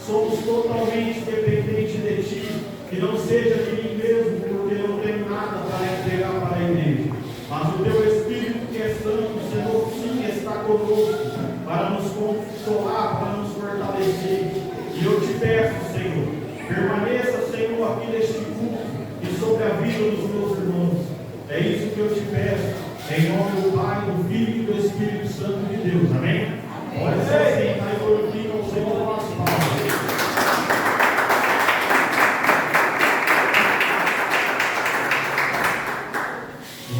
somos totalmente dependentes de Ti, que não seja de mim mesmo, porque eu não tenho nada para entregar para a igreja, mas o Teu Espírito que é santo, Senhor, sim, está conosco, para nos consolar, para nos fortalecer. E eu te peço, Senhor, permaneça, Senhor, aqui neste culto e sobre a vida dos meus irmãos. É isso que eu te peço, em nome do Pai, do Filho e do Espírito Santo de Deus. Amém? Pode ser assim, mas glorifica o Senhor com as palmas.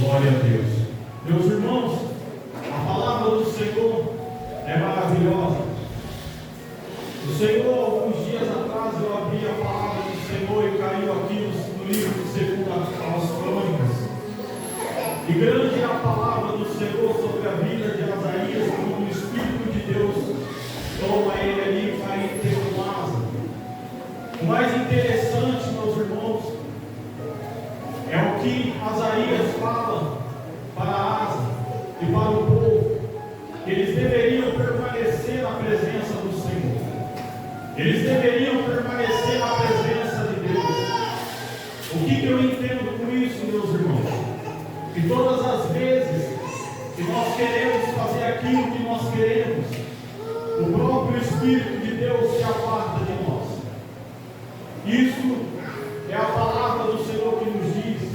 Glória a Deus. Meus irmãos, a palavra do Senhor é maravilhosa. O Senhor, alguns dias atrás, eu abri a palavra do Senhor e caiu aqui no livro de 2 aos Crônicas. E grande é a palavra do Senhor sobre a vida de Asaías, quando o Espírito de Deus toma ele ali e vai ter um asa. O mais interessante, meus irmãos, é o que Asaías fala para Asa e para o povo. Eles deveriam permanecer na presença do Senhor. Eles deveriam permanecer na presença de Deus. O que eu entendo com isso, meus irmãos? Que todas as vezes que nós queremos fazer aquilo que nós queremos, o próprio Espírito de Deus se aparta de nós. Isso é a palavra do Senhor que nos diz.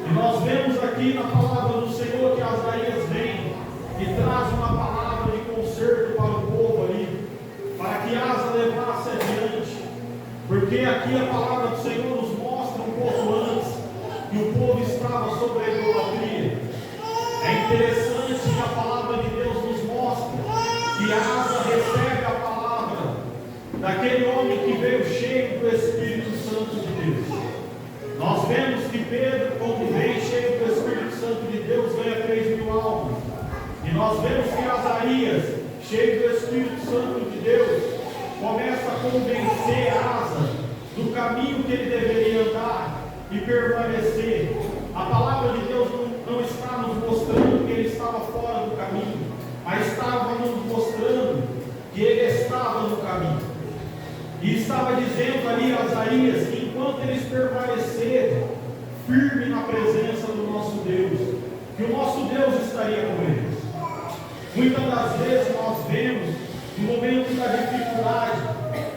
E nós vemos aqui na palavra do Senhor que Asaías vem e traz uma palavra de conserto para o povo ali, para que Asa levasse adiante. Porque aqui a palavra do Senhor nos mostra um pouco antes que o povo estava sobre a idolatria. É interessante que a palavra de Deus nos mostra que Asa recebe a palavra daquele homem que veio cheio do Espírito Santo de Deus. Nós vemos que Pedro, quando vem cheio do Espírito Santo de Deus, ganha 3.000 almas. E nós vemos que Asaías, cheio do Espírito Santo de Deus, começa a convencer Asa do caminho que ele deveria andar e permanecer. A palavra de Deus não está nos mostrando que ele estava fora do caminho, mas estava nos mostrando que ele estava no caminho. E estava dizendo ali a Asaías que enquanto eles permanecerem firme na presença do nosso Deus, que o nosso Deus estaria com eles. Muitas das vezes nós vemos, no momento da dificuldade,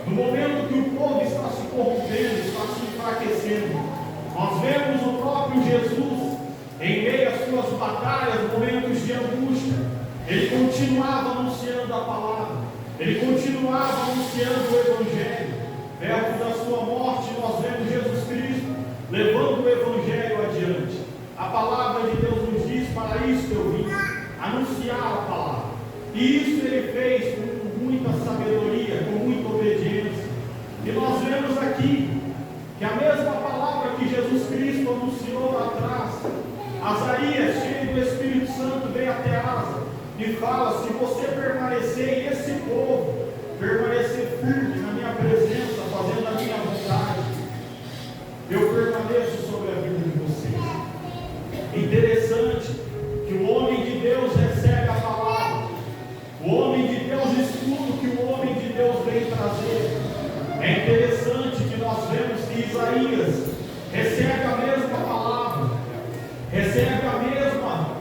no momento que o povo está se corrompendo, está se enfraquecendo, nós vemos o próprio Jesus, em meio às suas batalhas, momentos de angústia, ele continuava anunciando a palavra. Ele continuava anunciando o Evangelho. Perto da sua morte, nós vemos Jesus Cristo levando o Evangelho adiante. A palavra de Deus nos diz: para isso eu vim, anunciar a palavra. E isso ele fez com muita sabedoria, com muita obediência. E nós vemos aqui que a mesma palavra que Jesus Cristo anunciou lá atrás, Asaías, cheio do Espírito Santo, vem até Asa e fala: se você permanecer, e esse povo permanecer firme na minha presença, fazendo a minha vontade, eu permaneço sobre a vida de vocês. Interessante que o homem de Deus recebe a palavra, o homem de Deus escuta o que o homem de Deus vem trazer. É interessante que nós vemos que Isaías recebe a mesma palavra, recebe a mesma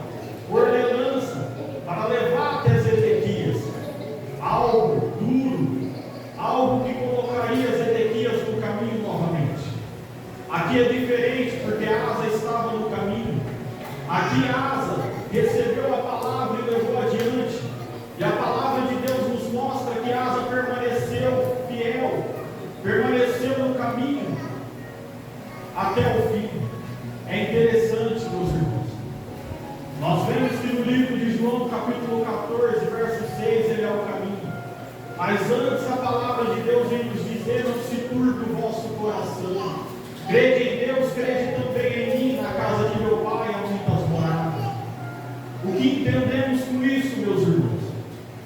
ordenança para levar até Zedequias algo duro, algo que colocaria Zedequias no caminho novamente. Aqui é diferente, porque Asa estava no caminho. Aqui Asa recebeu a palavra e levou adiante. E a palavra de Deus nos mostra que Asa permaneceu fiel, permaneceu no caminho até o fim. É interessante, meus irmãos. Nós vemos que no livro de João, capítulo 14, verso 6, ele é o caminho. Mas antes a palavra de Deus vem nos dizer: não se turbe o vosso coração. Crede em Deus, crede também em mim. Na casa de meu Pai há muitas moradas. O que entendemos com isso, meus irmãos?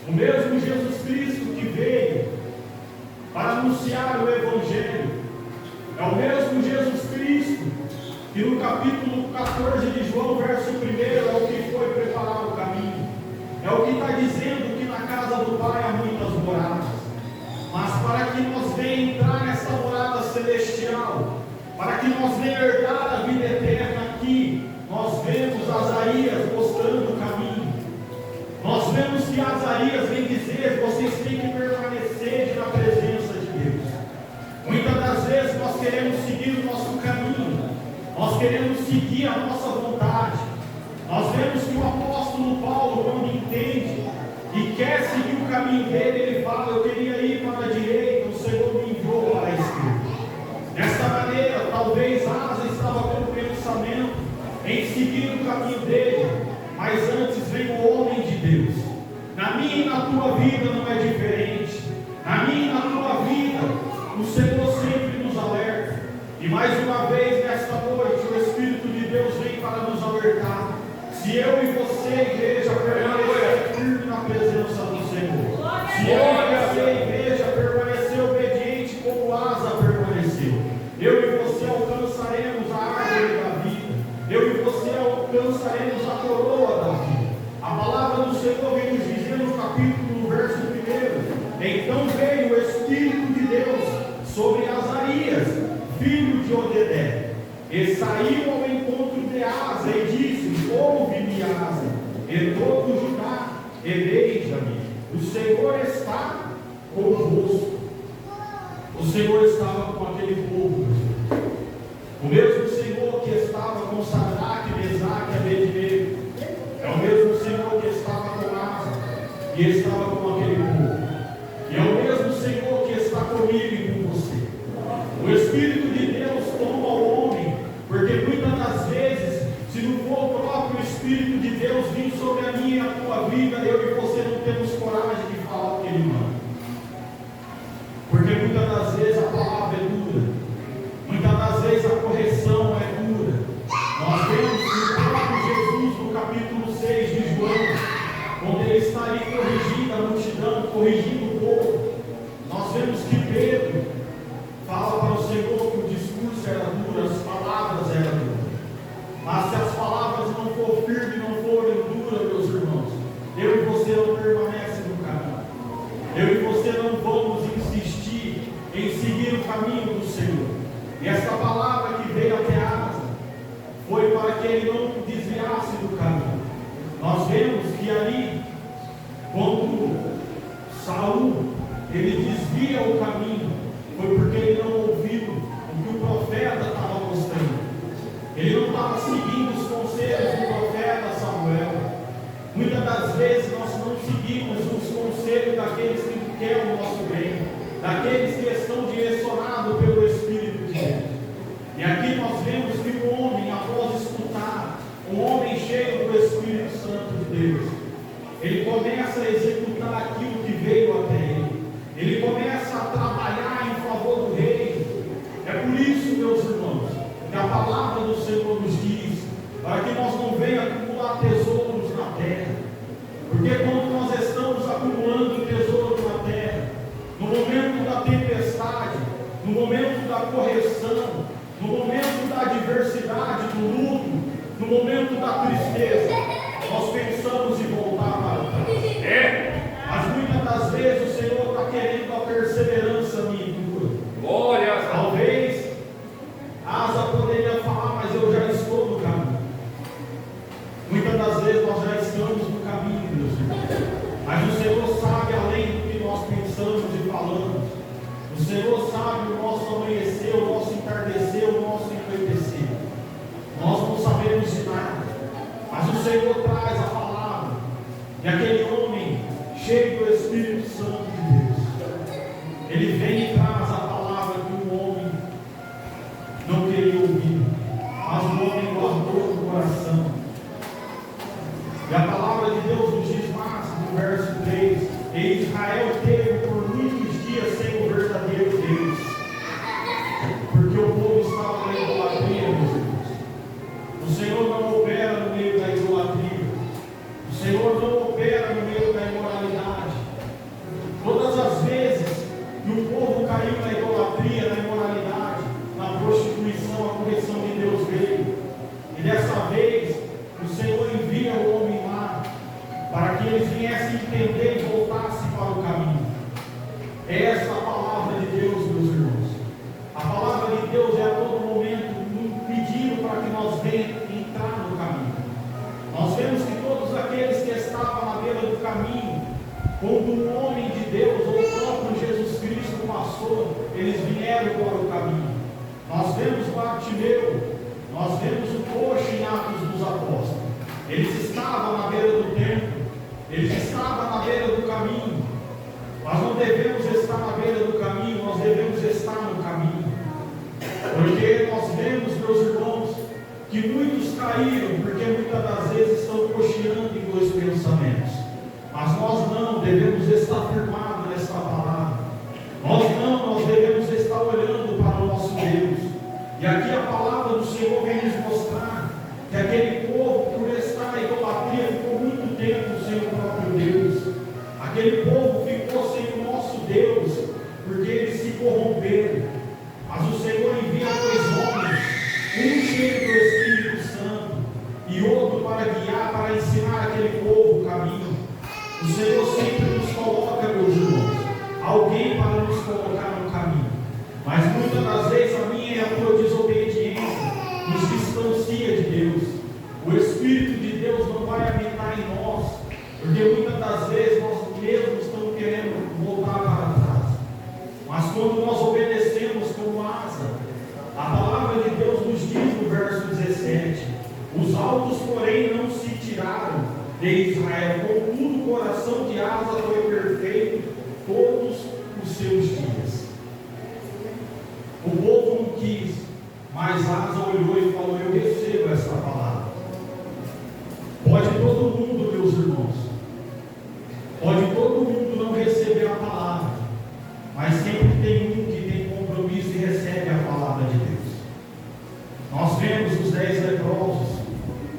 O mesmo Jesus Cristo que veio para anunciar o Evangelho é o mesmo Jesus Cristo que no capítulo 14 de João, verso 1, é o que foi preparar o caminho. É o que está dizendo que na casa do Pai há muitas moradas. mas para que nós venhamos entrar nessa morada celestial, para que nós venhamos herdar a vida eterna aqui, nós vemos Azarias mostrando o caminho. Nós vemos que Azarias vem dizer: vocês têm que permanecer na presença de Deus. Muitas das vezes nós queremos seguir o nosso caminho, nós queremos seguir a nossa vontade. Nós vemos que o apóstolo Paulo, quando entende e quer seguir o caminho dele, ele fala: eu queria ir para a direita, o Senhor me enviou para a esquerda. Desta maneira, talvez Asa estava com o pensamento em seguir o caminho dele, mas antes veio o homem de Deus. Na minha e na tua vida não é diferente. Na minha e na tua vida, o Senhor sempre nos alerta. E mais uma vez, nesta noite, o Espírito de Deus vem para nos alertar. Se eu e você, igreja, permanecer firme na presença do Senhor, se eu e você, igreja, permanecer obediente como Asa permaneceu, eu e você alcançaremos a árvore da vida, eu e você alcançaremos a coroa da vida. A palavra do Senhor vem nos dizer no capítulo, no verso 1: então veio o Espírito de Deus sobre Azarias, filho de Odedé, e saiu ao encontro de Asa e disse: ouve-me, Asa, e todo Judá, e beija-me, o Senhor está convosco. O Senhor estava com aquele povo, o mesmo Senhor que estava com Sadraque, Mesaque e Abednego, é o mesmo Senhor que estava com Asa e estava com aquele povo, e é o mesmo Senhor que está comigo e com você. O Espírito de Deus toma o homem, porque muitas das vezes, se não for o próprio Espírito de Deus vir sobre a minha e a tua vida, eu e você não temos coragem de falar o que Ele manda. Porque muitas das vezes a palavra é dura, muitas das vezes a correção é dura. Nós vemos que o próprio Jesus, no capítulo 6 de João, quando ele está ali corrigindo a multidão, corrigindo o povo, nós vemos que Pedro fala para o Senhor que o discurso era duro, as palavras eram duras. Mas se as palavras não forem firmes, não forem duras, meus irmãos, eu e você não permanecem no caminho. Eu e você não vamos insistir em seguir o caminho do Senhor. E essa palavra que veio até Asa foi para que ele não desviasse do caminho. Nós vemos que ali, quando Saul ele desvia o caminho, foi porque ele não ouviu o que o profeta estava mostrando. Ele não estava seguindo os conselhos do profeta Samuel. Muitas das vezes nós não seguimos os conselhos daqueles que querem o nosso bem, daqueles que estão direcionados pelo Espírito de Deus. E aqui nós vemos que o homem, após escutar, um homem cheio do Espírito Santo de Deus, ele começa a executar aquilo que veio até ele. Ele começa a trabalhar em favor do reino. É por isso, meus irmãos, que a palavra do Senhor nos diz, para que nós não venhamos acumular tesouros na terra. Porque quando nós estamos acumulando tesouros na terra, no momento da tempestade, no momento da correção, no momento da adversidade, do luto, no momento da tristeza, nós pensamos em voltar para trás. Mas muitas das vezes o Senhor está querendo a perseverança minha e tua. Glória. Talvez Asa poderia falar, mas eu já estou no caminho. Muitas das vezes nós já estamos no caminho, meus irmãos. Mas o Senhor sabe além do que nós pensamos e falamos. O Senhor sabe o nosso amanhecer, o nosso entardecer, o nosso entardecer. Nós não sabemos de nada, mas o Senhor traz a palavra. E aquele homem cheio do Espírito Santo de Deus, ele vem e traz a palavra que o homem não queria ouvir, mas o homem guardou no coração. E a palavra de Deus nos diz mais no verso 3: e Israel teve por muitos dias sem o verdadeiro Deus, porque o povo estava na idolatria, meus irmãos. O Senhor não opera no meio da idolatria. quando um homem de Deus, ou o próprio Jesus Cristo passou, eles vieram para o caminho. Nós vemos Bartimeu, nós vemos o coxo em Atos dos Apóstolos. Eles estavam na beira do templo, eles estavam na beira do caminho. Nós não devemos estar na beira do caminho, nós devemos estar no caminho. Porque nós vemos, meus irmãos, que muitos caíram, porque muitas das vezes estão cocheando em dois pensamentos. Mas nós não devemos estar firmados nesta palavra. Nós devemos estar olhando para o nosso Deus. E aqui a palavra do Senhor vem nos mostrar que aquele povo, por estar na idolatria, ficou muito tempo sem o próprio Deus. Aquele povo ficou sem o nosso Deus, porque eles se corromperam. Mas o Senhor envia dois homens, um cheio do Espírito Santo e outro para guiar, para ensinar aquele povo o caminho. O Senhor sempre nos coloca, meus irmãos, alguém para nos colocar no caminho. Mas muitas das vezes a minha e a tua desobediência nos distancia de Deus. O Espírito de Deus não vai habitar em nós, porque muitas das vezes nós mesmos estamos querendo voltar para trás. Mas quando nós obedecemos como Asa, a palavra de Deus nos diz no verso 17: os altos, porém, não se tiraram de Israel, contudo o coração de Asa foi perfeito todos os seus dias. O povo não quis, mas Asa olhou e falou: eu recebo esta palavra. Pode todo mundo, meus irmãos, pode todo mundo não receber a palavra, mas sempre tem um que tem compromisso e recebe a palavra de Deus. Nós vemos os 10 leprosos,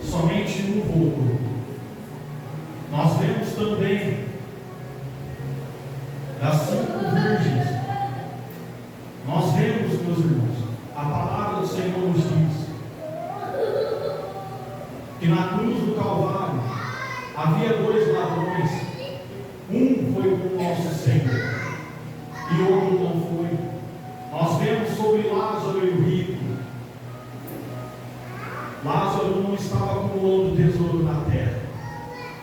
somente um voltou. Nós vemos também das 5 virgens. Nós vemos, meus irmãos, a palavra do Senhor nos diz que na cruz do Calvário havia 2 ladrões. Um foi com o nosso Senhor e outro não foi. Nós vemos sobre Lázaro e o rico. Lázaro não estava acumulando tesouro na terra.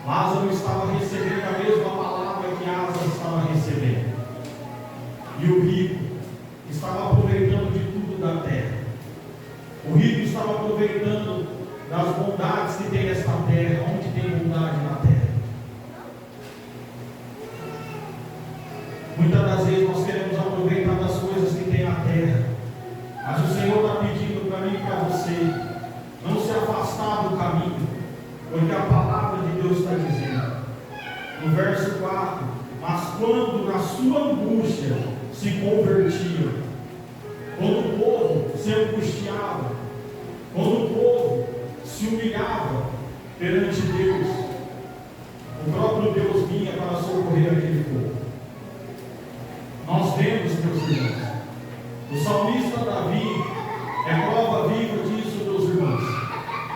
Lázaro estava recebendo a mesma palavra que Asa estava recebendo. E o rico estava aproveitando de tudo da terra. O rico estava aproveitando das bondades que tem nesta terra. Onde tem bondade na terra? Muitas das vezes nós queremos aproveitar das coisas que tem na terra. Mas o Senhor está pedindo para mim e para você não se afastar do caminho, porque a palavra de Deus está dizendo no verso 4: mas quando na sua angústia se convertia, quando o povo se angustiava, quando o povo se humilhava perante Deus, o próprio Deus vinha para socorrer aquele povo. Nós vemos, meus irmãos, o salmista Davi é prova viva disso, meus irmãos.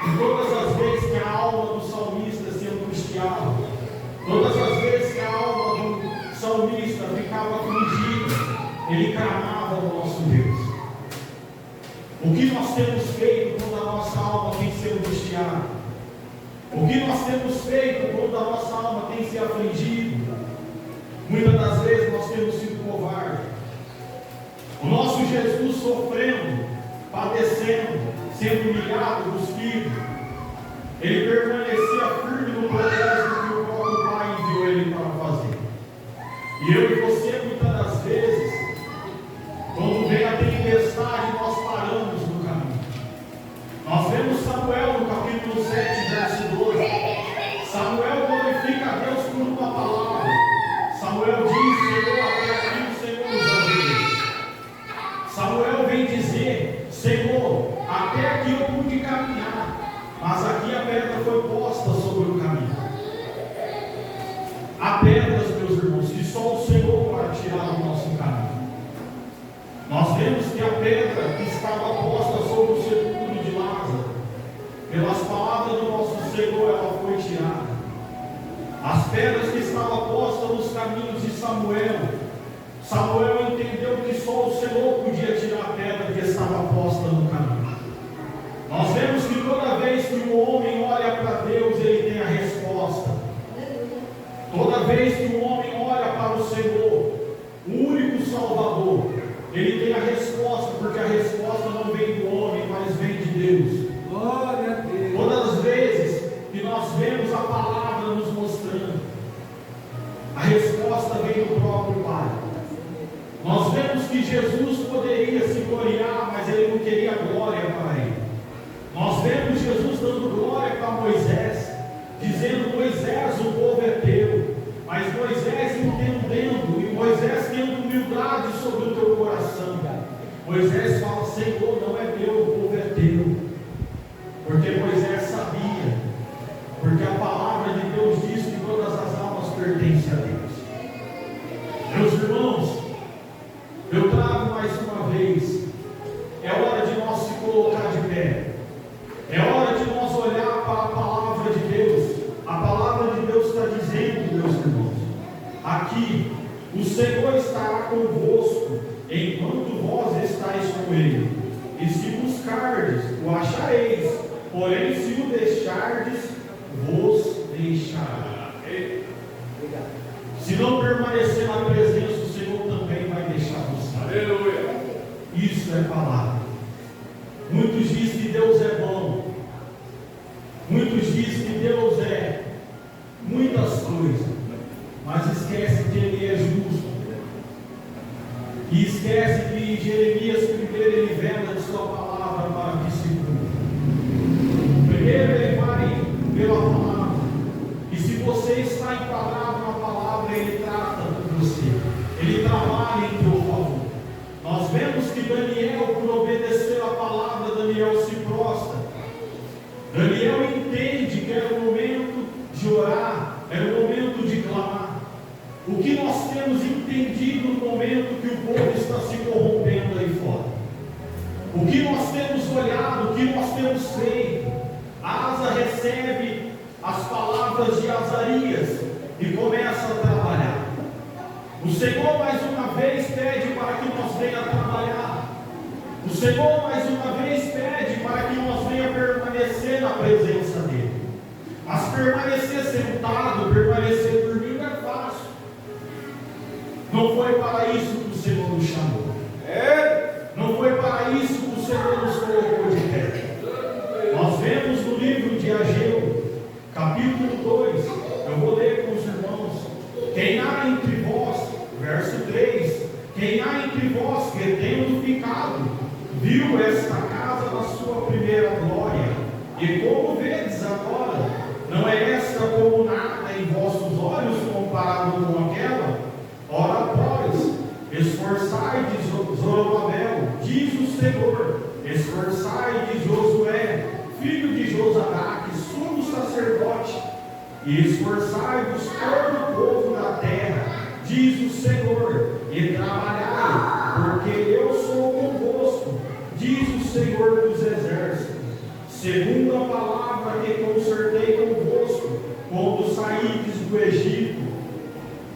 E todas as vezes que a alma do salmista se angustiava, todas as vezes que a alma do salmista ficava afligida, ele clamava ao nosso Deus. O que nós temos feito quando a nossa alma tem se angustiado? O que nós temos feito quando a nossa alma tem se afligido? Muitas das vezes nós temos sido covardes. O nosso Jesus sofrendo, padecendo, sendo humilhado, cuspido, ele permanecia firme no propósito que o próprio Pai enviou ele para fazer. E eu e você, muitas das vezes, quando vem a tempestade, nós paramos no caminho. Nós vemos Samuel no capítulo 7, verso 12. Samuel glorifica a Deus por uma palavra. Samuel diz: Senhor, até aqui o Senhor nos ajudou. Samuel vem dizer: Senhor, até aqui eu pude caminhar, mas aqui a pedra foi posta sobre o caminho. Há pedras, meus irmãos, que só o Senhor pode tirar do nosso caminho. Nós vemos que a pedra que estava posta sobre o sepulcro de Lázaro, pelas palavras do nosso Senhor, ela foi tirada. As pedras que estavam postas nos caminhos de Samuel, Samuel entendeu que só o Senhor podia tirar a pedra que estava posta no caminho. Nós vemos que toda vez que o homem olha para Deus, ele tem a resposta. Toda vez que o homem olha a resposta, porque a resposta não vem do homem, mas vem de Deus. Glória a Deus. Todas as vezes que nós vemos a palavra nos mostrando, a resposta vem do próprio Pai. Nós vemos que Jesus poderia se gloriar, mas ele não queria glória para ele. Nós vemos Jesus dando glória para Moisés, dizendo: Moisés, o povo é teu. Mas Moisés entendendo, e Moisés tendo humildade sobre o teu coração, Moisés fala: Senhor, não é meu, o povo é teu. Porque Moisés sabia, porque a palavra de Deus diz que todas as almas pertencem a Deus. Meus irmãos, eu trago mais uma vez, é hora de nós se colocar de pé, é hora de nós olhar para a palavra de Deus. A palavra de Deus está dizendo, meus irmãos, aqui: o Senhor estará convosco enquanto vós estáis com Ele, e se buscardes, o achareis, porém se o deixardes, vos deixará. Se não permanecer na presença, o Senhor também vai deixar você. Aleluia. Isso é palavra. Muitos dizem que Deus é bom, muitos dizem que Deus é muitas coisas, mas esquece que Ele é justo, e esquece que Jeremias primeiro ele vela de sua palavra para que se cumpra. Primeiro ele vai pela palavra, e se você está enquadrado na palavra, ele trata com você, ele trabalha em teu favor. Nós vemos que Daniel, por obedecer a palavra, Daniel se prostra. Daniel entende que era o momento de orar, era o momento de clamar. O que nós temos entendido no momento que o povo está se corrompendo aí fora? O que nós temos olhado, o que nós temos feito? Asa recebe as palavras de Azarias e começa a trabalhar. O Senhor mais uma vez pede para que nós venha trabalhar. O Senhor mais uma vez pede para que nós venha permanecer na presença dEle. Mas permanecer sentado, permanecer dormindo é fácil. Não foi para isso que o Senhor nos chamou. Não foi para isso que o Senhor nos colocou de pé. Nós vemos no livro de Ageu, capítulo 2, eu vou ler com os irmãos: quem há entre vós, verso 3, quem há entre vós que tendo ficado, viu esta casa na sua primeira glória, e como vedes agora, não é esta como nada em vossos olhos comparado com aquela? Ora, pois, esforçai-vos, Zorobabel, diz o Senhor, esforçai-vos, Josué, filho de Josadaque, sumo sacerdote, e esforçai-vos todo o povo da terra, diz o Senhor, e trabalhai, porque eu sou convosco, diz o Senhor dos exércitos, segundo a palavra que concertei convosco, quando saídes do Egito,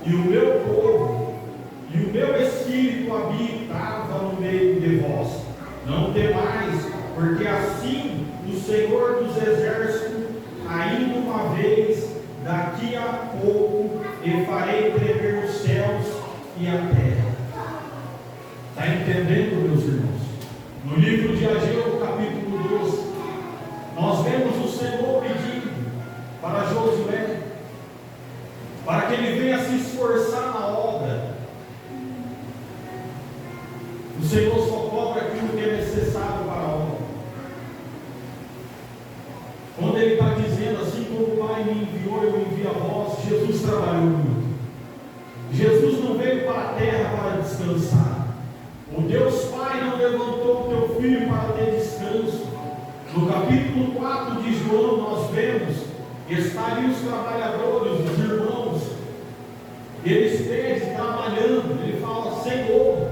e o meu povo, e o meu espírito habitava no meio de vós. Não temais, porque assim o Senhor dos exércitos, ainda uma vez, daqui a pouco, e farei tremer os céus e a terra. Está entendendo, meus irmãos? No livro de Ageu, capítulo 12, nós vemos o Senhor pedindo para Josué, para que ele venha se esforçar na obra. O Senhor só cobra aquilo que é necessário para a obra. Quando ele está dizendo assim, como o Pai me enviou, eu envio a vós, Jesus trabalhou muito. Jesus não veio para a terra para descansar. O Deus Pai não levantou o teu filho para ter descanso. No capítulo 4 de João nós vemos, estariam os trabalhadores, os irmãos, eles pedem, trabalhando, ele fala: Senhor,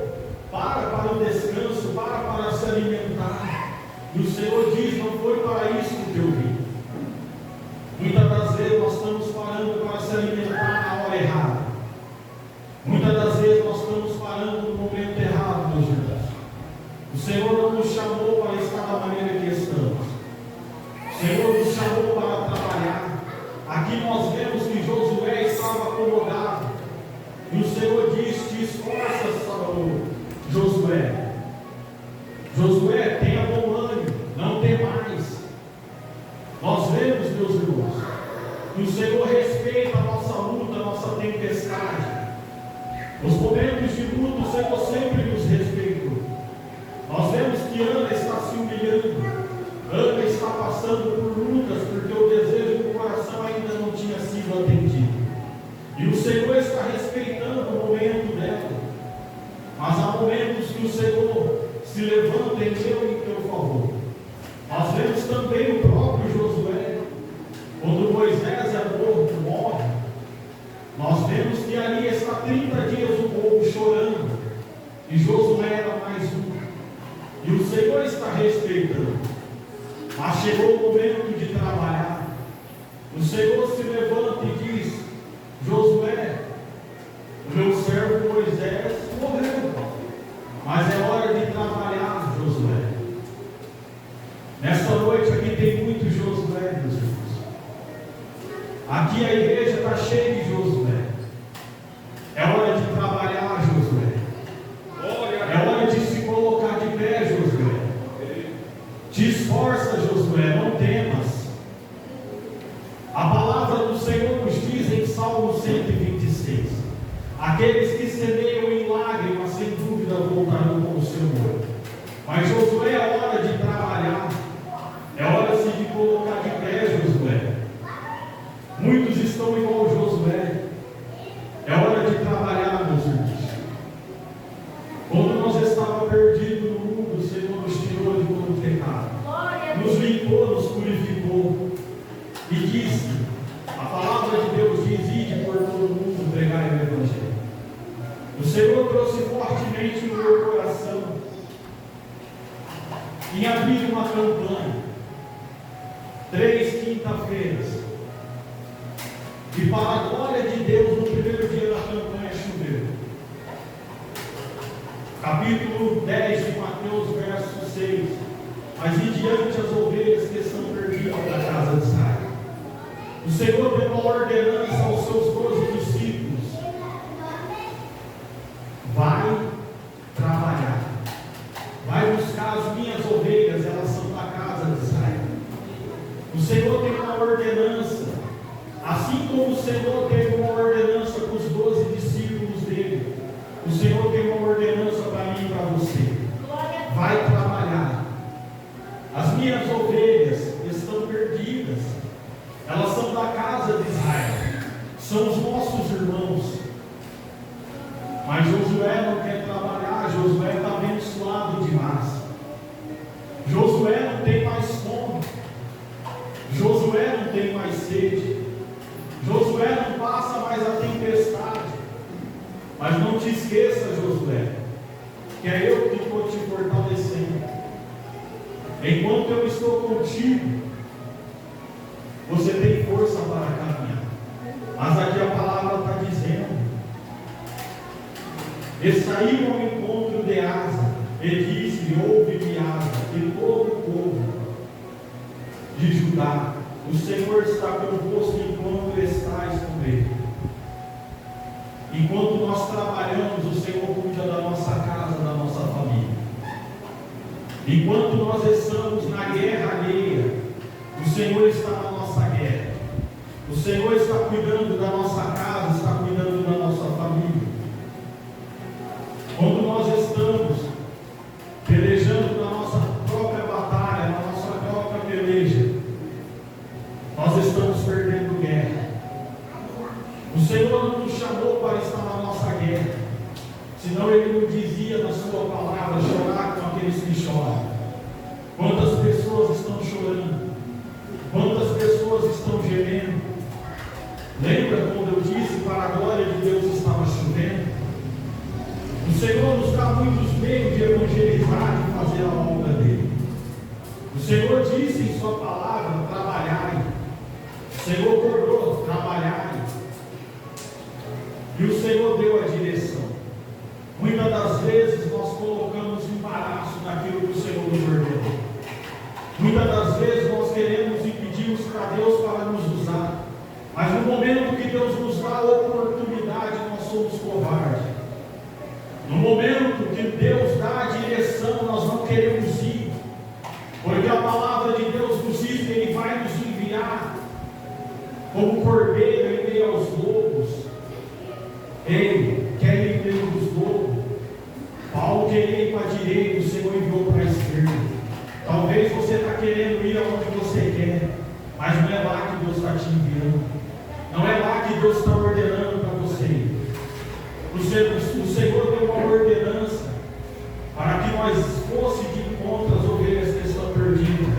para o descanso, para se alimentar. E o Senhor diz: não foi para isso que eu vim. Muitas das vezes nós estamos parando para se alimentar na hora errada. Muitas das vezes nós estamos parando no momento errado, meus irmãos. O Senhor não nos chamou para estar da maneira que estamos. O Senhor nos chamou para trabalhar. Aqui nós vemos que Josué estava acomodado. E o Senhor diz: te esforça, Josué, Josué, tenha bom ânimo, não temais. Nós vemos, meus irmãos, que o Senhor respeita a nossa luta, a nossa tempestade. Nos momentos de luta, o Senhor sempre nos respeitou. Nós vemos que Ana está se humilhando, Ana está passando por lutas, porque o desejo do coração ainda não tinha sido atendido. E o Senhor está respeitando o momento dela. Mas há momentos que o Senhor se levanta em teu favor. Nós vemos também o próprio Josué, quando Moisés é morto, morre. Nós vemos que ali está 30 dias o povo chorando, e Josué era mais um. E o Senhor está respeitando. Mas chegou o momento de trabalhar. O Senhor se levanta e diz: Josué, o meu servo Moisés morreu, mas é hora de trabalhar, Josué. Nesta noite aqui tem muito Josué, meus irmãos. Aqui a igreja está cheia de Josué. É hora de trabalhar, Josué. É hora de se colocar de pé, Josué. Te esforça, Josué, não temas. A palavra do Senhor nos diz em Salmo 126: aqueles que semeiam em lágrimas, sem dúvida voltarão com o Senhor. Mas Josué, é hora de trabalhar. É hora sim de colocar de pé, Josué. Muitos estão igual Josué. É hora de trabalhar, meus irmãos. Quando nós estávamos perdidos no mundo, o Senhor nos tirou de todo o pecado, nos limpou, nos purificou e disse: a palavra de Deus diz: ide por todo mundo pregar o Evangelho. O Senhor trouxe fortemente no meu coração em abrir uma campanha, 3 quinta-feiras, e para a glória de Deus, no primeiro dia da campanha choveu. Capítulo 10 de Mateus, verso 6: mas em diante as ovelhas que estão perdidas da casa de Israel. O Senhor deu uma ordenança aos seus 12 discípulos: vai trabalhar, vai buscar as minhas ovelhas, elas são da casa de Israel. O Senhor tem uma ordenança, assim como o Senhor teve uma ordenança para os 12 discípulos dele. O Senhor tem uma ordenança para mim e para você: vai trabalhar. As minhas ovelhas estão perdidas, elas são da casa de Israel, são os nossos irmãos. Mas Josué não quer trabalhar. Josué está abençoado demais. Josué não tem mais fome, Josué não tem mais sede, Josué não passa mais a tempestade. Mas não te esqueça, Josué, que é eu que estou te fortalecendo. Enquanto eu estou contigo, você tem força para caminhar. Mas aqui a palavra está dizendo: e saiu ao encontro de Asa, e disse: ouve-me, Asa, e todo o povo de Judá, o Senhor está convosco enquanto estáis com ele. Enquanto nós trabalhamos, o Senhor cuida da nossa casa, da nossa família. Enquanto nós estamos na guerra alheia, o Senhor está na nossa guerra. O Senhor está cuidando da nossa casa, está cuidando da nossa família. Quando nós estamos pelejando na nossa própria batalha, na nossa própria peleja, nós estamos perdendo guerra. O Senhor não nos chamou para estar na nossa guerra, senão Ele nos dizia na sua palavra: chorar com aqueles que choram. Quantas pessoas estão chorando? Quantas pessoas estão gemendo? Lembra quando eu disse: para a glória de Deus estava chovendo? O Senhor nos dá muitos meios de evangelizar, de fazer a obra dele. O Senhor disse em sua palavra: trabalhai. O Senhor ordenou: trabalhai. E o Senhor deu a direção. Muitas das vezes nós colocamos embaraço naquilo que o Senhor nos ordenou. Muitas das vezes nós queremos e pedimos para Deus para nos usar, mas no momento que Deus nos dá a oportunidade, nós somos covardes. No momento que Deus dá a direção, te enviando. Não é lá que Deus está ordenando para você ir. O Senhor deu uma ordenança para que nós fosse de encontro às ovelhas que estão perdidas.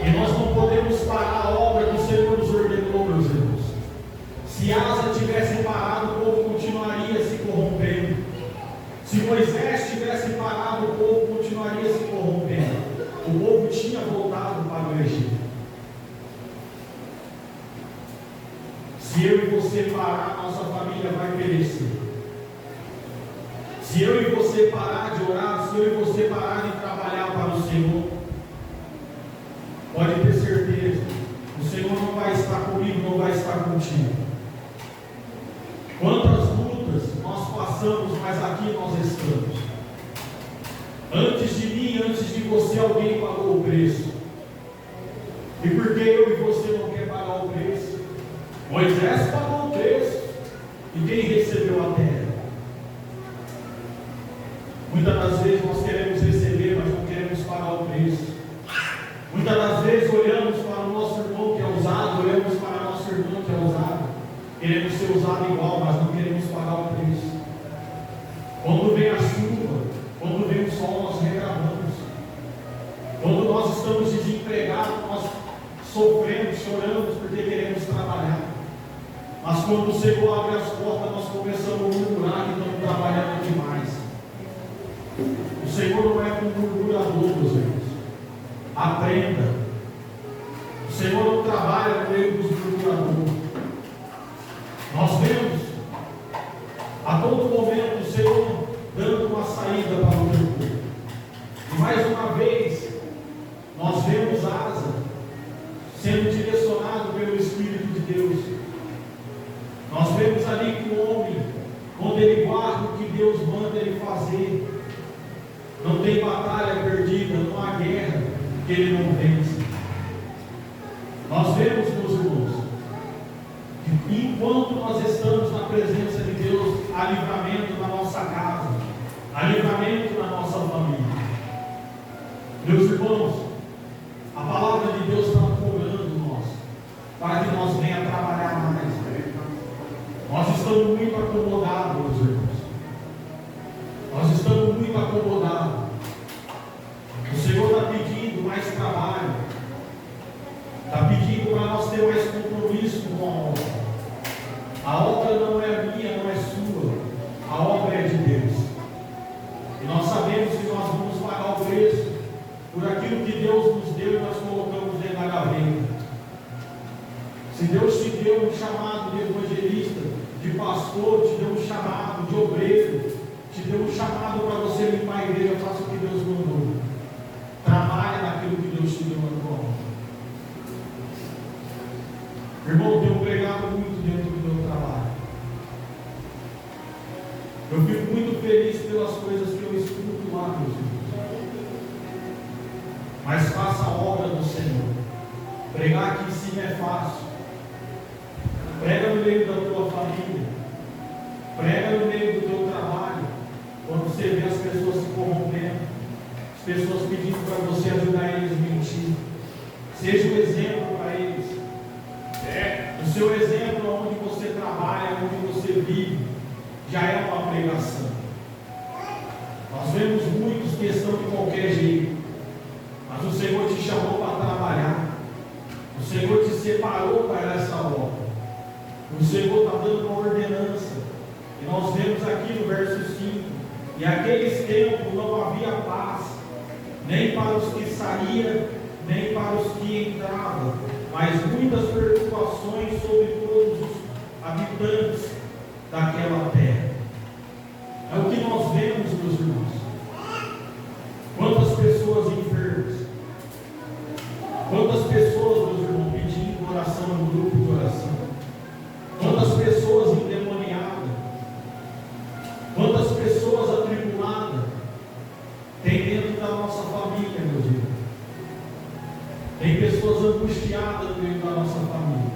E nós não podemos parar a obra que o Senhor nos ordenou, meus irmãos. Se Asa tivesse parado, o povo continuaria se corrompendo. Se Moisés tivesse parado, o povo continuaria se corrompendo. O povo tinha voltado para o Egito. Se eu e você parar, nossa família vai perecer. Se eu e você parar de orar, se eu e você parar de trabalhar para o Senhor, pode ter certeza, o Senhor não vai estar comigo, não vai estar contigo. Quantas lutas nós passamos, mas aqui nós estamos. Antes de mim, antes de você, alguém pagou o preço. E por que eu e você não quer pagar o preço? Moisés pagou o preço. E quem recebeu a terra? Muitas das vezes nós queremos receber, mas não queremos pagar o preço. Muitas das vezes olhamos para o nosso irmão que é usado, olhamos para o nosso irmão que é usado. Queremos ser usado igual, mas não queremos pagar o preço. Quando vem a chuva, quando vem o sol, nós reclamamos. Quando nós estamos desempregados, nós sofremos, choramos porque queremos trabalhar. Mas quando o Senhor abre as portas, nós começamos a murmurar que estamos trabalhando demais. O Senhor não é um murmurador, meus irmãos. Aprenda. O Senhor não trabalha no meio dos murmuradores. Nós vemos a todo momento o Senhor dando uma saída para o teu povo. E mais uma vez, nós vemos Asa sendo direcionado pelo Espírito de Deus. Nós vemos ali que o homem, quando ele guarda o que Deus manda ele fazer, não tem batalha perdida, não há guerra que ele não vence. Nós vemos, meus irmãos, que enquanto nós estamos na presença de Deus, há livramento na nossa casa, há livramento na nossa família. Meus irmãos, a palavra de Deus está cobrando nós, para que nós venhamos trabalhar mais. Nós estamos muito acomodados, meus irmãos. Nós estamos muito acomodados. O Senhor está pedindo mais trabalho. Está pedindo para nós ter mais compromisso com a obra. A obra não é minha, não é sua. A obra é de Deus. E nós sabemos que nós vamos pagar o preço por aquilo que Deus nos deu e nós colocamos dentro da gaveta. Se Deus te deu um chamado de evangelista, de pastor, te deu um chamado de obreiro, te deu um chamado para você limpar a igreja, faça o que Deus mandou. Trabalhe naquilo que Deus te deu na tua mão. Irmão, eu tenho pregado muito dentro do meu trabalho. Eu fico muito feliz pelas coisas que eu escuto lá, meus irmãos. Mas faça a obra do Senhor. Pregar aqui em cima é fácil. Prega no meio da tua família. Prega no meio do teu trabalho. Quando você vê as pessoas se corrompendo, as pessoas pedindo para você ajudar eles a mentir. Seja um exemplo para eles. O seu exemplo onde você trabalha, onde você vive, já é uma pregação. Nós vemos muitos que estão de qualquer jeito, mas o Senhor te chamou para trabalhar. O Senhor te separou para essa obra. O Senhor está dando uma ordenança. E nós vemos aqui no verso 5: e naqueles tempos não havia paz, nem para os que saíam, nem para os que entravam, mas muitas perturbações sobre todos os habitantes daquela terra. É o que nós vemos, meus irmãos. Quantas pessoas enfermas, quantas pessoas, meus irmãos, pedindo oração no grupo de oração, quantas pessoas endemoniadas, quantas pessoas atribuladas tem dentro da nossa família, meus irmãos. Tem pessoas angustiadas no meio da nossa família.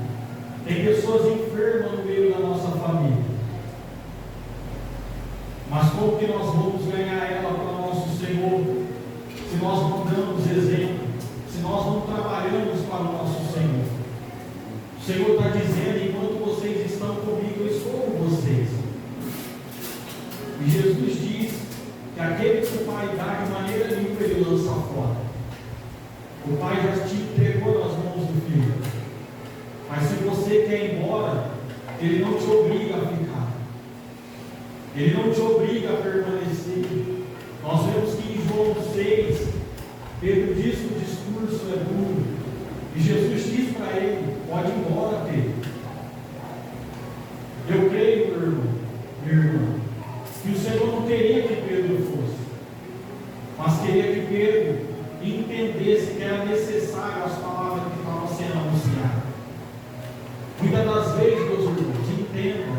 Tem pessoas enfermas no meio da nossa família. Mas como que nós vamos ganhar ela para o nosso Senhor, se nós não damos exemplo, se nós não trabalhamos para o nosso Senhor? O Pai já te entregou nas mãos do Filho. Mas se você quer ir embora, Ele não te obriga a ficar. Ele não te obriga a permanecer. Nós vemos que em João 6, Pedro diz que o discurso é duro. E Jesus diz para ele: pode ir embora, Pedro. Eu creio, meu irmão, minha irmã, que o Senhor não queria que Pedro fosse, mas queria que Pedro entendesse que era necessário as palavras que estavam sendo anunciadas. Muitas das vezes, meus irmãos, entendam,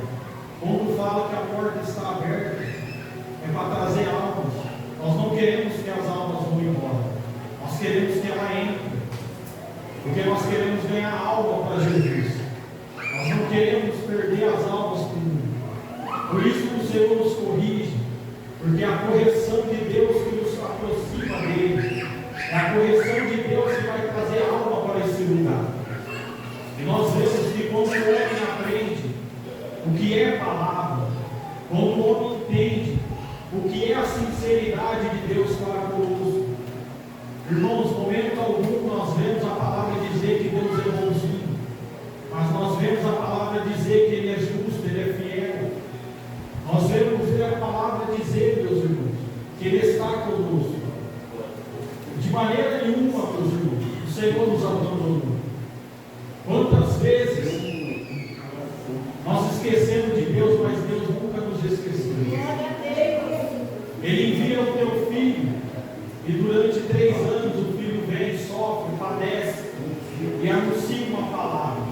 quando fala que a porta está aberta, é para trazer almas. Nós não queremos que as almas vão embora, nós queremos que ela entre, porque nós queremos ganhar alma para Jesus. Nós não queremos perder as almas para o mundo. Por isso que o Senhor nos corrige, porque é a correção de Deus que nos aproxima dele, é a correção de Deus que vai trazer alma para esse lugar. E nós vemos que quando o homem aprende o que é palavra, quando o homem entende o que é a sinceridade de Deus para conosco, irmãos, momento algum nós vemos a palavra dizer que Deus é bonzinho, mas nós vemos a palavra dizer que Ele é justo, Ele é fiel. Nós vemos a palavra dizer, meus irmãos, que Ele está conosco. De maneira nenhuma, meus irmãos, o Senhor nos abandonou. Quantas vezes nós esquecemos de Deus, mas Deus nunca nos esqueceu. Ele envia o teu filho, e durante 3 anos o filho vem, sofre, padece, e anuncia uma palavra,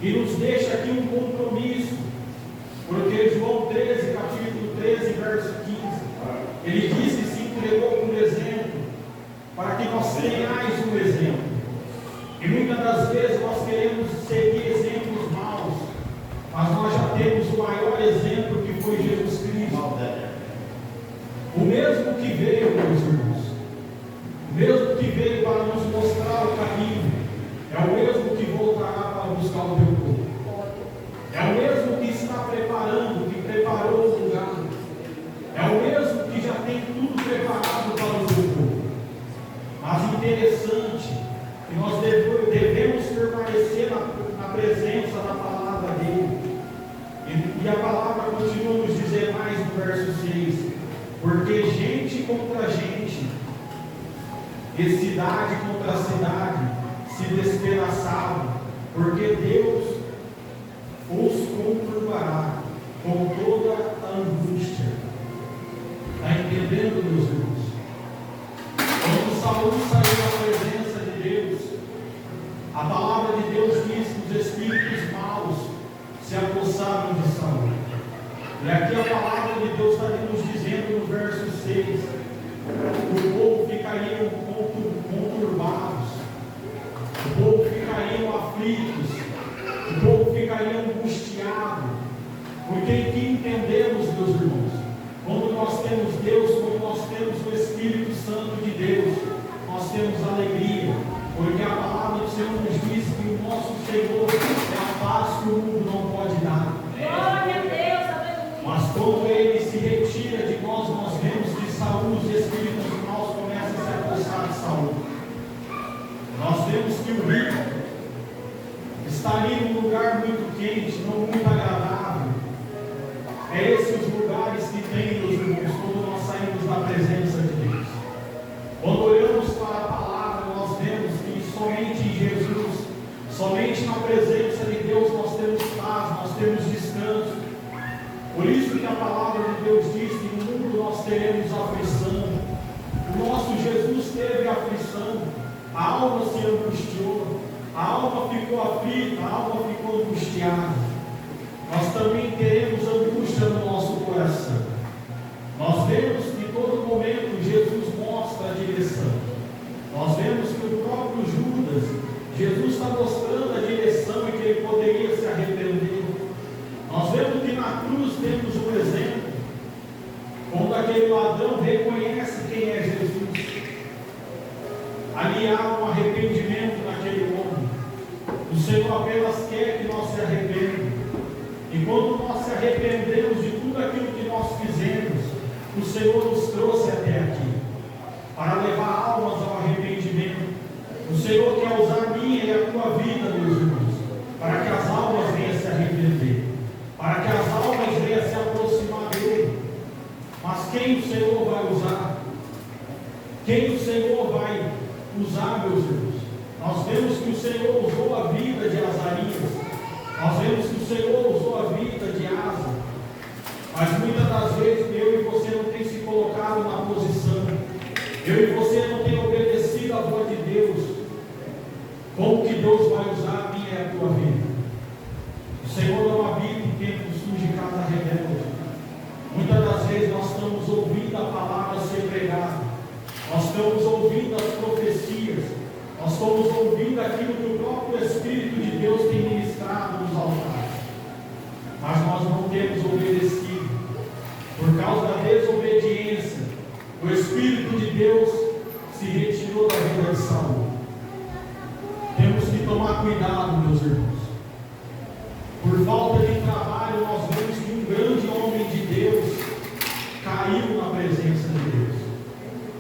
e nos deixa aqui um compromisso, porque João 13, capítulo 13, verso 15, ele diz que se entregou como exemplo, para que nós tenhais um exemplo. E muitas das vezes nós queremos seguir exemplos maus, mas nós já temos o maior exemplo, que foi Jesus Cristo. O mesmo que veio, meus irmãos, o mesmo que veio para nos mostrar o caminho, é o mesmo que voltará para buscar o teu povo. É o mesmo que está preparando, que preparou o lugar. É o mesmo que já tem tudo preparado para o teu povo. Mas interessante que nós devemos permanecer na presença da palavra dele. E a palavra continua nos dizer mais no verso 6: porque gente contra gente, e cidade contra cidade, se despedaçaram, porque Deus os conturbará com toda a angústia. Está entendendo, meus irmãos? Quando Saul saiu da presença de Deus, a palavra de Deus diz que os espíritos maus se apossaram de Saul. E aqui a palavra de Deus está nos dizendo no verso 6: o povo ficaria conturbados, o povo ficaria aflitos, o povo ficaria angustiado, porque aqui entendemos, meus irmãos, quando nós temos Deus, quando nós temos o Espírito Santo de Deus, nós temos alegria, porque a palavra do Senhor nos diz que o nosso Senhor é a paz que o mundo não pode dar. Glória a Deus, aleluia. Mas quando Ele se retira de nós, nós vemos que Saul, os espíritos maus começam a se apossar de Saul. Nós vemos que o rico está ali num lugar muito quente, não muito agradável. É esses os lugares que tem, meus irmãos, quando nós saímos da presença de Deus. Quando olhamos para a palavra, nós vemos que somente em Jesus, somente na presença de Deus nós temos paz, nós temos descanso. Por isso que a palavra de Deus diz que no mundo nós teremos aflição. O nosso Jesus teve aflição, a alma se angustiou, a alma ficou aflita, a alma ficou angustiada. Nós também teremos angústia no nosso coração. Nós vemos que em todo momento Jesus mostra a direção. Nós vemos que o próprio Judas, Jesus está mostrando a direção e que ele poderia se arrepender. Nós vemos que na cruz temos um exemplo, quando aquele ladrão reconhece quem é Jesus. Ali há um arrependimento naquele homem. O Senhor apenas quer que nós se arrependamos. E quando nós se arrependemos de tudo aquilo que nós fizemos, o Senhor nos trouxe até aqui, para levar almas ao arrependimento. quem o Senhor vai usar, meus irmãos? Nós vemos que o Senhor usou a vida de Azarias, nós vemos que o Senhor usou a vida de Asa, mas muitas das vezes eu e você não tem se colocado na posição, eu e você não tem obedecido à voz de Deus. Como que Deus vai usar a minha e a tua vida? O Senhor não habita em templos de casa rebelde. Muitas das vezes nós estamos ouvindo a palavra ser pregada, nós estamos ouvindo as profecias, nós estamos ouvindo aquilo que o próprio Espírito de Deus tem ministrado nos altares, mas nós não temos obedecido. Por causa da desobediência, o Espírito de Deus se retirou da vida de Saul. Temos que tomar cuidado, meus irmãos. Por falta de trabalho, nós vemos que um grande homem de Deus caiu na presença de Deus.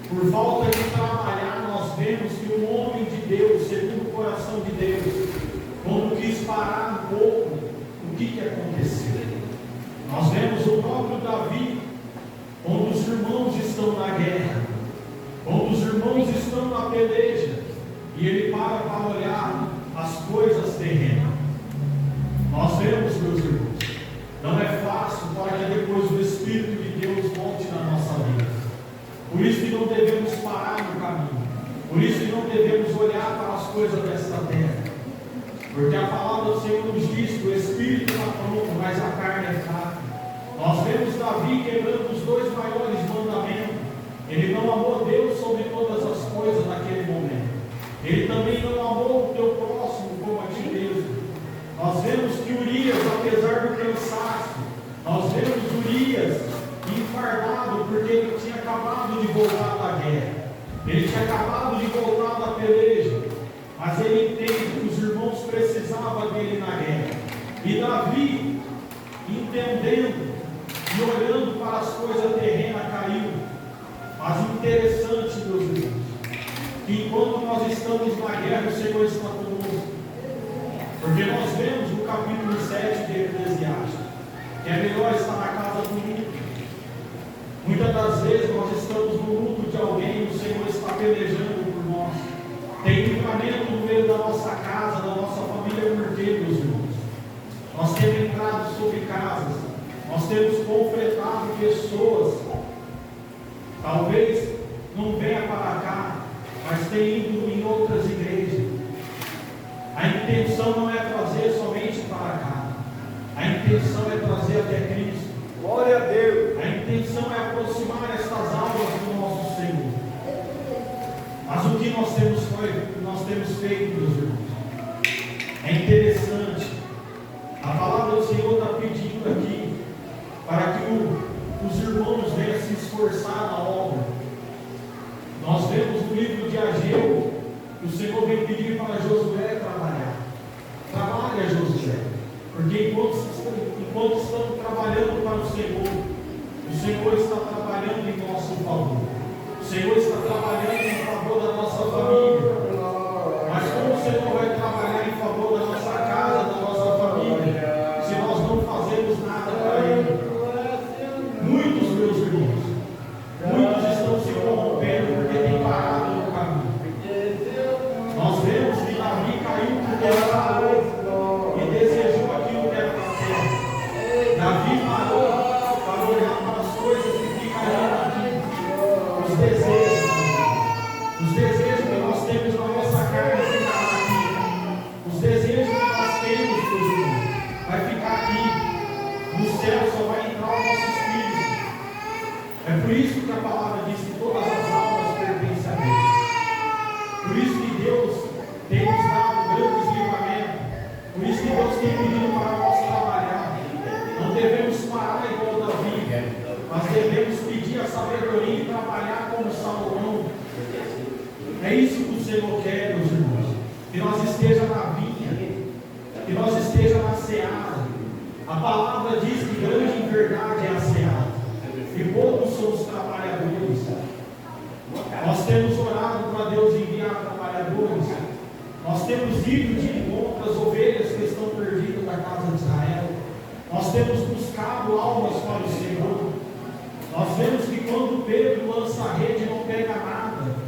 Por falta de trabalhar, nós vemos que um homem de Deus, segundo o coração de Deus, quando quis parar um pouco, o que aconteceu? Nós vemos o próprio Davi, quando os irmãos estão na guerra, quando os irmãos estão na peleja, e ele para olhar as coisas terrenas. Nós vemos, meus irmãos, não é fácil para que depois o Espírito de Deus volte na nossa vida. Por isso que não devemos parar no caminho, por isso que não devemos olhar para as coisas desta terra, porque a palavra do Senhor nos diz que o Espírito está pronto, mas a carne é fraca. Nós vemos Davi quebrando os dois maiores mandamentos. Ele não amou Deus sobre todas as coisas naquele momento. Ele também não amou o teu próximo como a ti mesmo. Nós vemos que Urias, apesar do cansaço, nós vemos Urias enfardado, porque ele tinha acabado de voltar da guerra, ele tinha acabado de voltar da peleja, mas ele entende que os irmãos precisavam dele na guerra. E Davi, entendendo e olhando para as coisas terrenas, caiu. Mas interessante, meus irmãos, que enquanto nós estamos na guerra, o Senhor está conosco. Porque nós vemos no capítulo 7 de Eclesiastes que é melhor estar na casa do luto. Muitas das vezes nós estamos no luto de alguém e o Senhor está pelejando por nós. Tem livramento no meio da nossa casa, da nossa família, por quê, meus irmãos? Nós temos entrado sobre casas, nós temos confrontado pessoas, talvez não venha para cá, mas tem ido em outras igrejas. A intenção não é trazer somente para cá, a intenção é trazer até Cristo. Glória a Deus. A intenção é aproximar estas almas do nosso Senhor. Mas o que nós temos feito, meus irmãos? É interessante. A palavra do Senhor está pedindo aqui para que os irmãos venham se esforçar na obra. Nós vemos no livro de Ageu que o Senhor vem pedir para Josué trabalhar. Trabalha, Josué, porque enquanto estamos trabalhando para o Senhor está trabalhando em nosso favor. O Senhor está trabalhando em favor da nossa família. Mas como o Senhor vai trabalhar em favor da nossa casa, da nossa família, se nós não fazemos nada para Ele? Muitos, meus irmãos, muitos estão se corrompendo porque têm parado no caminho. Nós vemos que Davi caiu porque ele parou e desejou aquilo que era para ter. Davi parou para olhar para as coisas que ficariam aqui, os desejos que nós temos na nossa carne ficará aqui, os desejos que nós temos, meus irmãos, vai ficar aqui. No céu só vai entrar o nosso espírito. É por isso que a palavra diz que todas as almas pertencem a Deus. Por isso que Deus tem nos dado grandes livramentos. Por isso que Deus tem pedido para nós trabalhar. Não devemos parar igual Davi, mas devemos pedir a sabedoria e trabalhar como Salomão. É isso que o Senhor quer, meus irmãos. Que nós esteja na vinha, que nós esteja na seara. A palavra diz que grande em verdade é a seara, e poucos são os trabalhadores. Nós temos orado para Deus enviar trabalhadores. Nós temos ido de encontro às ovelhas que estão perdidas da casa de Israel. Nós temos buscado almas para o Senhor. Nós vemos que quando Pedro lança a rede não pega nada.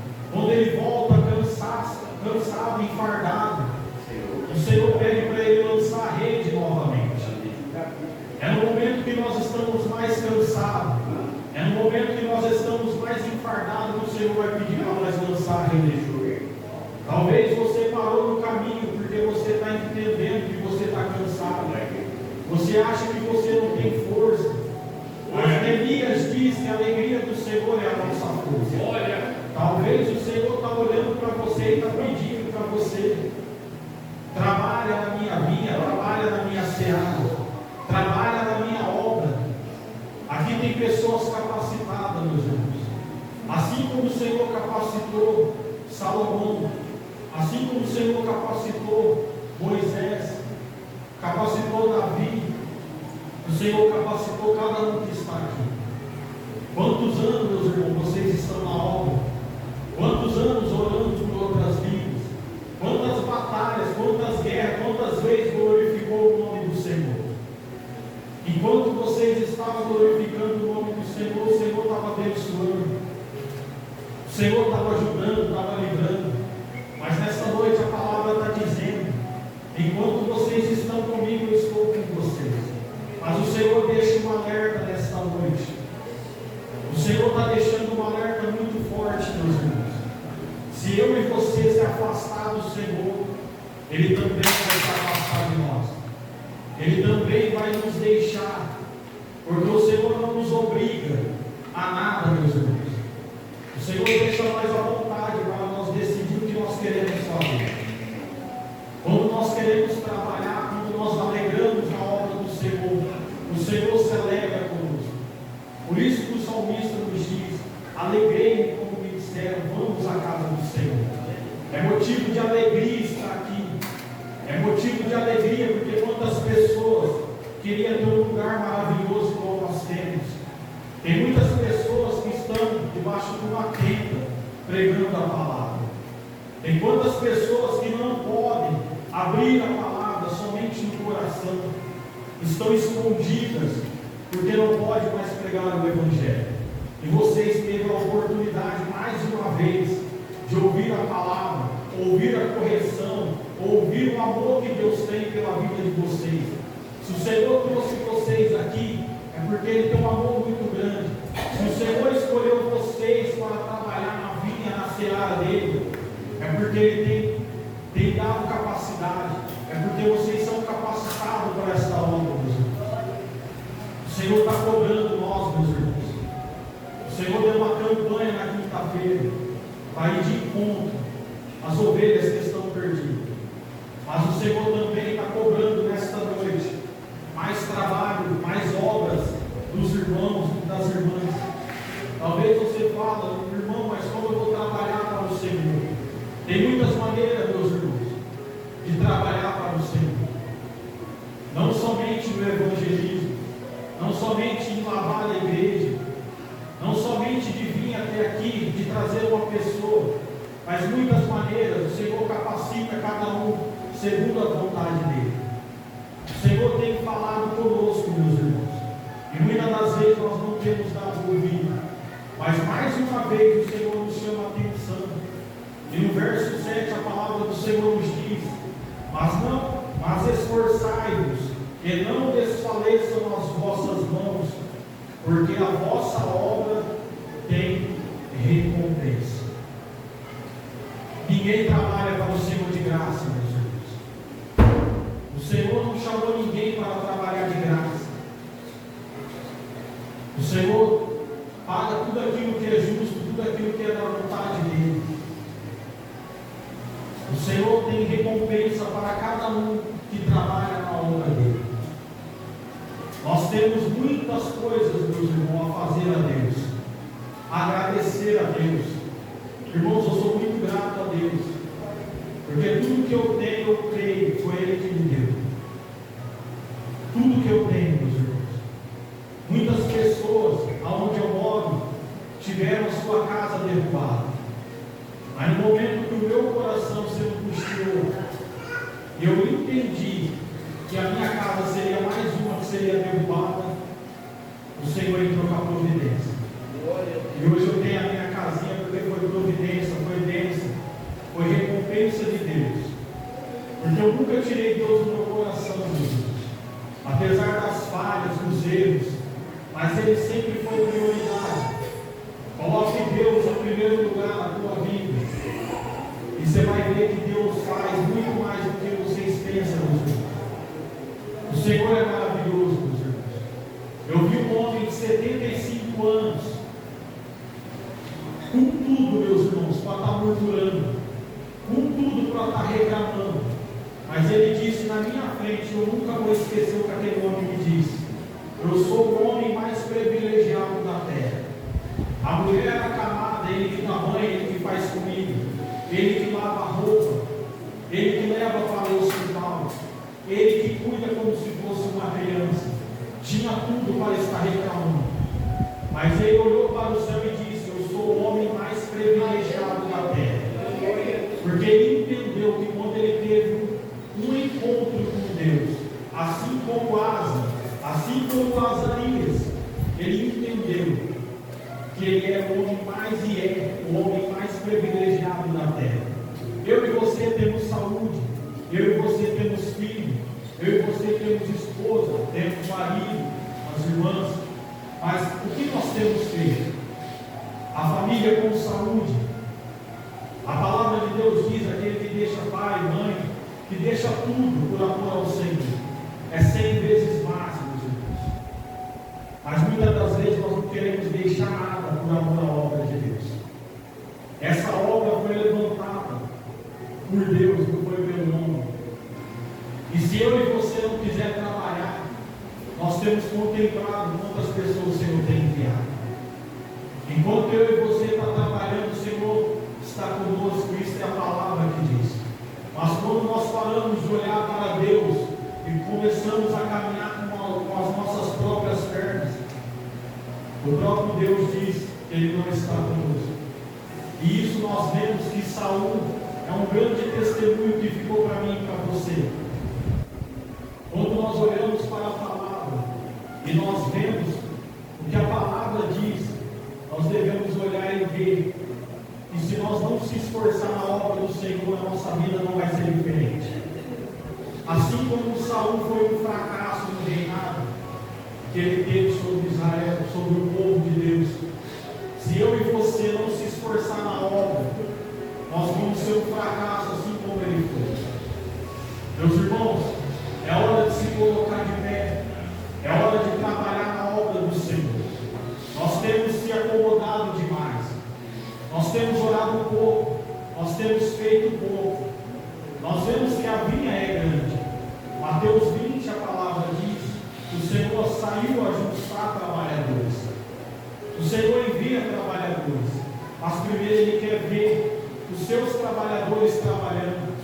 cansado, enfardado. O Senhor pede para ele lançar a rede novamente. É no momento que nós estamos mais cansados, é no momento que nós estamos mais enfardados, que o Senhor vai pedir para nós lançar a rede. Talvez você parou no caminho porque você está entendendo que você está cansado. Você acha que você não tem força. Mas Neemias diz que a alegria do Senhor é a nossa força. Talvez o Senhor está olhando para você e está pedindo para você: trabalha na minha vinha, trabalha na minha seara, trabalha na minha obra. Aqui tem pessoas capacitadas, meus irmãos. Assim como o Senhor capacitou Salomão, assim como o Senhor capacitou Moisés, capacitou Davi, o Senhor capacitou cada um que está aqui. Quantos anos, meus irmãos, vocês estão na obra? Quantos anos orando por outras vidas? Quantas batalhas, quantas guerras, quantas vezes glorificou o nome do Senhor? Enquanto vocês estavam glorificando o nome do Senhor, o Senhor estava abençoando, o Senhor estava ajudando, estava livrando. Mas nessa noite a palavra está dizendo: enquanto vocês estão comigo, eu estou com vocês. Mas o Senhor deixa um alerta nesta noite. O Senhor está deixando um alerta muito forte, meus irmãos. Se eu e você se afastar do Senhor, Ele também vai se afastar de nós. Ele também vai nos deixar, porque o Senhor não nos obriga a nada, meus irmãos. O Senhor deixa nós à vontade para nós decidir o que nós queremos fazer. Quando nós queremos trabalhar, quando nós alegramos na obra do Senhor, o Senhor se alegra conosco. Por isso que o salmista nos diz: alegrei-me como me disseram, vamos à casa do Senhor. É motivo de alegria estar aqui. É motivo de alegria, porque quantas pessoas queriam ter um lugar maravilhoso como nós temos. Tem muitas pessoas que estão debaixo de uma tenda pregando a palavra. Tem quantas pessoas que não podem abrir a palavra somente no coração, estão escondidas porque não pode mais pregar o Evangelho. E vocês teve a oportunidade mais uma vez de ouvir a palavra, ouvir a correção, ouvir o amor que Deus tem pela vida de vocês. Se o Senhor trouxe vocês aqui, é porque Ele tem um amor muito grande. Se o Senhor escolheu vocês para trabalhar na vinha, na seara dele, é porque Ele tem dado capacidade, é porque vocês são capacitados para esta obra, meus irmãos. O Senhor está cobrando nós, meus irmãos. O Senhor deu uma campanha na quinta-feira para ir de encontro às ovelhas que estão perdidas. Mas o Senhor também está cobrando nesta noite mais trabalho, mais obras dos irmãos e das irmãs. Talvez você fale: irmão, mas como eu vou trabalhar para o Senhor? Tem muitas maneiras, meus irmãos, de trabalhar para o Senhor. Não somente no evangelismo, não somente em lavar a igreja, não somente de vir até aqui, de trazer uma pessoa, mas muitas maneiras. O Senhor capacita cada um segundo a vontade dele. O Senhor tem falado conosco, meus irmãos, e muitas das vezes nós não temos dado ouvido, mas mais uma vez o Senhor nos chama a atenção. E no verso 7 a palavra do Senhor nos diz: mas esforçai-vos, e não desfaleçam as vossas mãos, porque a vossa obra tem recompensa. Ninguém trabalha para o Senhor de graça, meus irmãos. O Senhor não chamou ninguém para trabalhar de graça. O Senhor paga tudo aquilo que é justo, tudo aquilo que é da vontade dele. O Senhor tem recompensa para cada um que trabalha na obra dele. Nós temos muitas coisas, meus irmãos, a fazer a Deus, a agradecer a Deus. Irmãos, eu sou muito grato a Deus, porque tudo que eu tenho, eu creio, foi Ele que me deu. Tudo que eu tenho, meus irmãos. Muitas pessoas, aonde eu moro, tiveram a sua casa derrubada. Mas no momento que o meu coração se angustiou, eu entendi que a minha casa seria mais uma que seria derrubada, o Senhor entrou com a providência. E hoje eu tenho a minha casinha porque foi providência, foi bênção, foi recompensa frente, eu nunca vou esquecer o que aquele homem me disse. Eu sou o homem mais privilegiado da terra. A mulher acamada, ele que dá banho, ele que faz comida, ele que lava a roupa, ele que leva para o hospital, ele que cuida como se fosse uma criança. Tinha tudo para estar reclamando. Mas ele olhou para o céu e disse: eu sou o homem mais privilegiado da terra. Porque ele entendeu que quando ele teve um encontro com Deus, assim como Azarias, ele entendeu que ele é o homem mais e é o homem mais privilegiado da terra. Eu e você temos saúde, eu e você temos filho, eu e você temos esposa, temos marido, as irmãs, mas o que nós temos feito? A família com saúde. A palavra de Deus diz: aquele que deixa pai, mãe, que deixa tudo por amor ao Senhor, é 100 vezes mais, meus irmãos. Mas muitas das vezes nós não queremos deixar nada por amor à obra de Deus. Essa obra foi levantada por Deus, não foi pelo homem. E se eu e você não quiser trabalhar, nós temos contemplado quantas pessoas o Senhor tem enviado. Enquanto eu e você está trabalhando, o Senhor está conosco. Isso é a palavra que diz. Mas quando nós paramos de olhar para Deus e começamos a caminhar com as nossas próprias pernas, o próprio Deus diz que Ele não está conosco. E isso nós vemos que Saul é um grande testemunho que ficou para mim e para você. Quando nós olhamos para a palavra e nós vemos o que a palavra diz, nós devemos olhar e ver. E se nós não se esforçar na obra do Senhor, a nossa vida não vai ser diferente. Assim como Saul foi um fracasso no reinado que ele teve sobre Israel, sobre o povo de Deus, se eu e você não se esforçar na obra, nós vamos ser um fracasso assim como ele foi. Meus irmãos, é hora de se colocar de pé, é hora de trabalhar na obra do Senhor. Nós temos se acomodado demais, nós temos orado pouco, nós temos feito pouco. Nós vemos que a vinha é grande. Mateus 20, a palavra diz que o Senhor saiu a ajustar trabalhadores. O Senhor envia trabalhadores, mas primeiro Ele quer ver os seus trabalhadores trabalhando.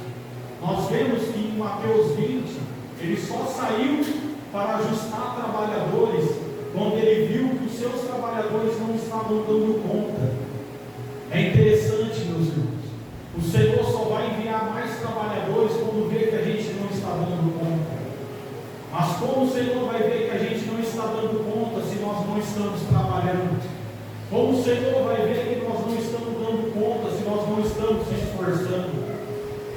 Nós vemos que em Mateus 20, Ele só saiu para ajustar trabalhadores quando Ele viu que os seus trabalhadores não estavam dando conta. É interessante, meus irmãos. O Senhor só vai enviar mais trabalhadores quando vê que a gente não está dando conta. Mas como o Senhor vai ver que a gente não está dando conta se nós não estamos trabalhando? Como o Senhor vai ver que nós não estamos dando conta se nós não estamos se esforçando?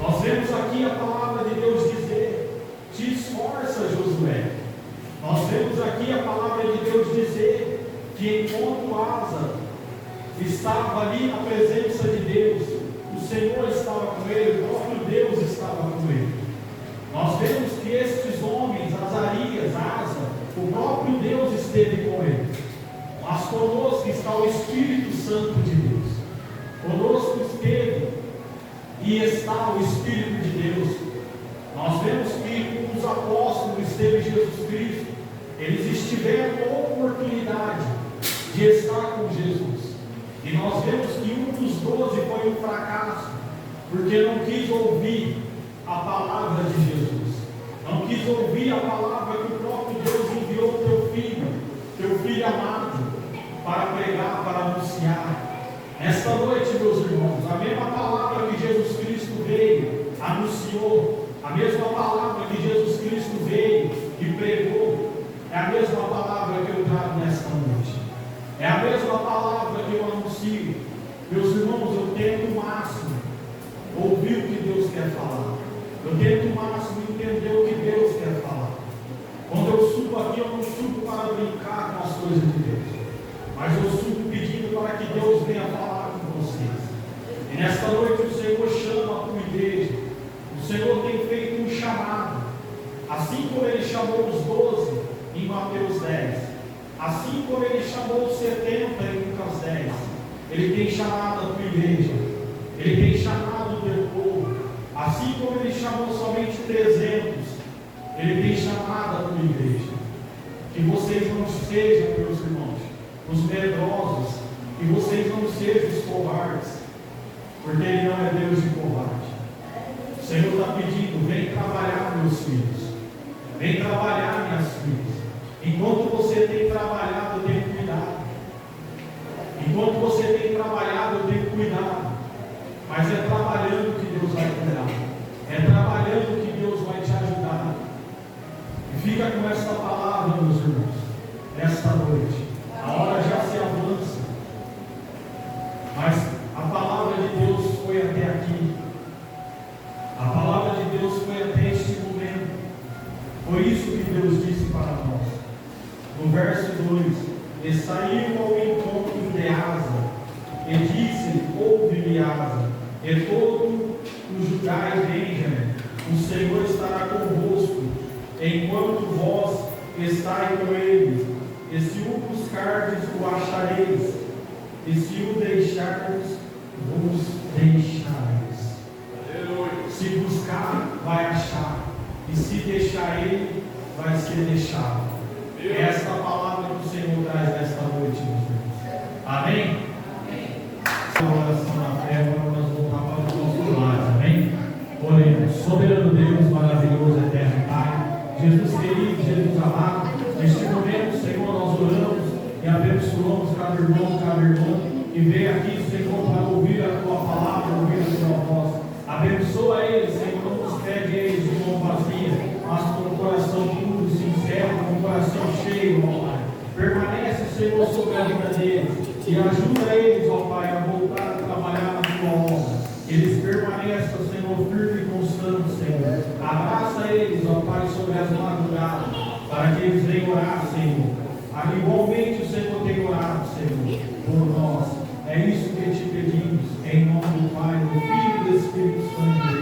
Nós vemos aqui a palavra de Deus dizer: te esforça, Josué. Nós vemos aqui a palavra de Deus dizer que enquanto Asa estava ali na presença de Deus, o Senhor estava com ele, o próprio Deus estava com ele. Nós vemos que estes homens, Azarias, Asa, o próprio Deus esteve com ele. Mas conosco está o Espírito Santo de Deus. Conosco esteve e está o Espírito de Deus. Nós vemos que com os apóstolos esteve Jesus Cristo. Eles estiveram com a oportunidade de estar com Jesus. E nós vemos que um dos 12 foi um fracasso, porque não quis ouvir a palavra de Jesus, não quis ouvir a palavra que o próprio Deus enviou teu filho amado, para pregar, para anunciar. Esta noite, meus irmãos, a mesma palavra que Jesus Cristo veio, anunciou, a mesma palavra que Jesus Cristo veio e pregou, é a mesma palavra que eu trago nesta noite. É a mesma palavra que eu anuncio. Meus irmãos, eu tento o máximo ouvir o que Deus quer falar. Eu tento o máximo entender o que Deus quer falar. Quando eu subo aqui, eu não subo para brincar com as coisas de Deus, mas eu subo pedindo para que Deus venha falar com vocês. E nesta noite o Senhor chama a tua igreja. O Senhor tem feito um chamado, assim como Ele chamou os 12 em Mateus 10. Assim como Ele chamou os 70 em Lucas 10, Ele tem chamado a tua igreja, Ele tem chamado o teu povo. Assim como Ele chamou somente 300 Ele tem chamado a tua igreja. Que vocês não sejam, meus irmãos, os medrosos, que vocês não sejam os covardes, porque Ele não é Deus de covarde. O Senhor está pedindo: vem trabalhar, meus filhos, vem trabalhar, minhas filhas. Enquanto você tem trabalhado, eu tenho cuidado. Enquanto você tem trabalhado, eu tenho cuidado. Mas é trabalhando que Deus vai cuidar, é trabalhando que Deus vai te ajudar. E fica com esta palavra, meus irmãos, nesta noite. A hora já se avança, mas a palavra de Deus foi até aqui. A palavra de Deus foi até este momento. Foi isso que Deus disse para nós. No verso 2: e saiu ao encontro de Asa, e disse: ouve-me, Asa, e todo o Judá e Benjamim, o Senhor estará convosco, enquanto vós estáis com ele. E se o buscardes, o achareis, e se o deixardes, vos deixareis. Se buscar, vai achar, e se deixar ele, vai ser deixado. É esta palavra que o Senhor traz nesta noite, meus irmãos. Amém? Amém. Oração na fé, agora nós voltar para os nossos lares. Amém? Oremos. Soberano Deus, maravilhoso, eterno Pai, Jesus querido, Jesus amado, neste momento, Senhor, nós oramos e abençoamos cada irmão, cada irmã que vem aqui, Senhor, para ouvir a Tua palavra, ouvir a Tua voz. Abençoa eles, Senhor, não nos pede eles de mão vazia, mas com o coração puro, sincero, com o coração cheio, ó Pai. Permanece, Senhor, sobre a vida deles e ajuda eles, ó Pai, a voltar a trabalhar na Tua obra. Eles permaneçam, Senhor, firme e constante, Senhor. Abraça eles, ó Pai, sobre as madrugadas, para que eles venham orar, Senhor. Igualmente o Senhor tem orado, Senhor, por nós. É isso que te pedimos, em nome do Pai, do Filho e do Espírito Santo.